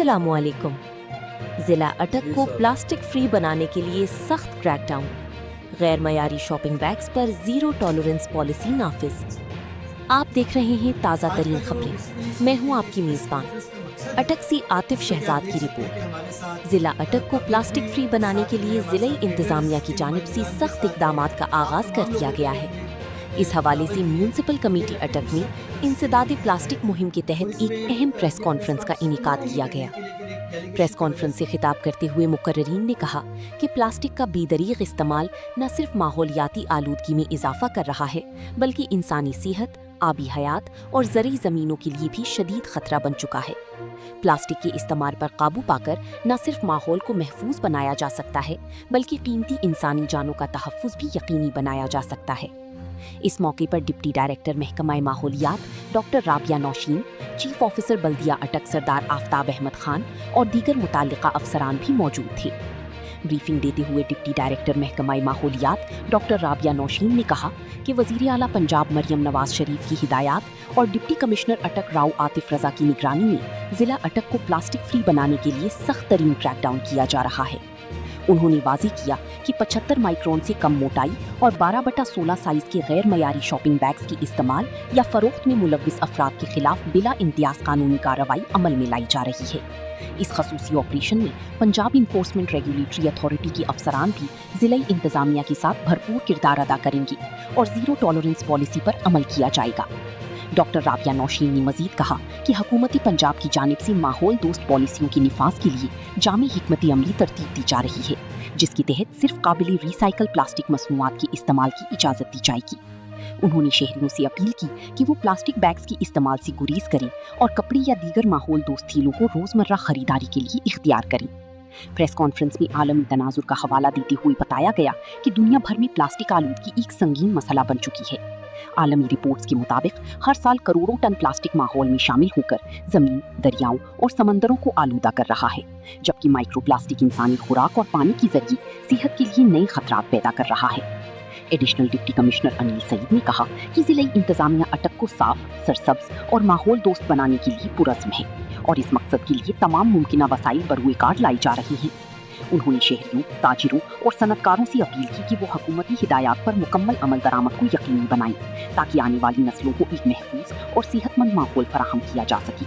अस्सलाम वालेकुम। ज़िला अटक को प्लास्टिक फ्री बनाने के लिए सख्त क्रैकडाउन। गैर मयारी शॉपिंग बैग्स पर ज़ीरो टॉलरेंस पॉलिसी नाफिज। आप देख रहे हैं ताज़ा तरीन खबरें। मैं हूं आपकी मेज़बान अटक से आतिफ शहजाद की रिपोर्ट। ज़िला अटक को प्लास्टिक फ्री बनाने के लिए ज़िले इंतज़ामिया की जानिब से सख्त इक़दामात का आगाज़ कर दिया गया है। इस हवाले से म्यूनसिपल कमेटी अटक में इंसदाद प्लास्टिक मुहिम के तहत एक अहम प्रेस कॉन्फ्रेंस का इनेकाद किया गया। प्रेस कॉन्फ्रेंस से खिताब करते हुए मुकर्ररीन ने कहा कि प्लास्टिक का बेदरीग इस्तेमाल न सिर्फ माहौलियाती आलूदगी में इजाफा कर रहा है बल्कि इंसानी सेहत, आबी हयात और ज़रई ज़मीनों के लिए भी शदीद खतरा बन चुका है। प्लास्टिक के इस्तेमाल पर काबू पाकर न सिर्फ माहौल को महफूज बनाया जा सकता है बल्कि कीमती इंसानी जानों का तहफ़्फ़ुज़ भी यकीनी बनाया जा सकता है। इस मौके पर डिप्टी डायरेक्टर महकमा माहौलियात doctor Rabia Nausheen, chief officer बल्दिया अटक सरदार आफ्ताब अहमद खान और दीगर मुताल्लिका अफसरान भी मौजूद थे। ब्रीफिंग देते हुए डिप्टी डायरेक्टर महकमा माहौलियात डॉक्टर राबिया नौशीन ने कहा कि वज़ीर आला पंजाब मरियम नवाज शरीफ की हिदायत और डिप्टी कमिश्नर अटक राव आतिफ रजा की निगरानी में ज़िला अटक को प्लास्टिक फ्री बनाने के लिए सख्त तरीन क्रैकडाउन किया जा रहा है। उन्होंने वाज़ेह किया कि 75 माइक्रोन से कम मोटाई और 12/16 साइज के गैर मयारी शॉपिंग बैग्स की इस्तेमाल या फरोख्त में मुलव्विस अफराद के खिलाफ बिला इम्तियाज कानूनी कार्रवाई अमल में लाई जा रही है। इस खसूसी ऑपरेशन में पंजाब इन्फोर्समेंट रेगुलेटरी अथॉरिटी के अफसरान भी ज़िला इंतज़ामिया के साथ भरपूर किरदार अदा करेंगे और ज़ीरो टॉलरेंस पॉलिसी पर अमल किया जाएगा। डॉक्टर राबिया नौशीन ने मजीद कहा कि हुकूमती पंजाब की जानिब से माहौल दोस्त पॉलिसियों की निफाज के लिए जामी हिकमती अमली तरतीब दी जा रही है, जिसके तहत सिर्फ काबिल रिसाइकल प्लास्टिक मसनूआत के इस्तेमाल की इजाज़त दी जाएगी। उन्होंने शहरियों से अपील की कि वो प्लास्टिक बैग्स के इस्तेमाल से गुरेज करें और कपड़े या दीगर माहौल दोस्त थैलों को रोज़मर्रा खरीदारी के लिए इख्तियार करें। प्रेस कॉन्फ्रेंस में आलमी तनाजुर का हवाला देते हुए बताया गया कि दुनिया भर में प्लास्टिक आलूदगी एक संगीन मसला बन चुकी है। आलमी रिपोर्ट्स के मुताबिक हर साल करोड़ों टन प्लास्टिक माहौल में शामिल होकर जमीन, दरियाओं और समंदरों को आलूदा कर रहा है, जबकि माइक्रोप्लास्टिक इंसानी खुराक और पानी के जरिए सेहत के लिए नए खतरात पैदा कर रहा है। Additional deputy commissioner Anil Saeed ने कहा कि जिला इंतजामिया अटक को साफ, सरसब्ज और माहौल दोस्त बनाने के लिए पुरज़्म है और इस मकसद के लिए तमाम मुमकिन वसाइल बरूए कार लाई जा रही हैं। उन्होंने शहरियों, ताजिरों और सनतकारों से अपील की कि वो हुकूमती हिदायत पर मुकम्मल अमल दरामद को यकीनी बनाएं ताकि आने वाली नस्लों को एक महफूज और सेहतमंद माहौल फराहम किया जा सके।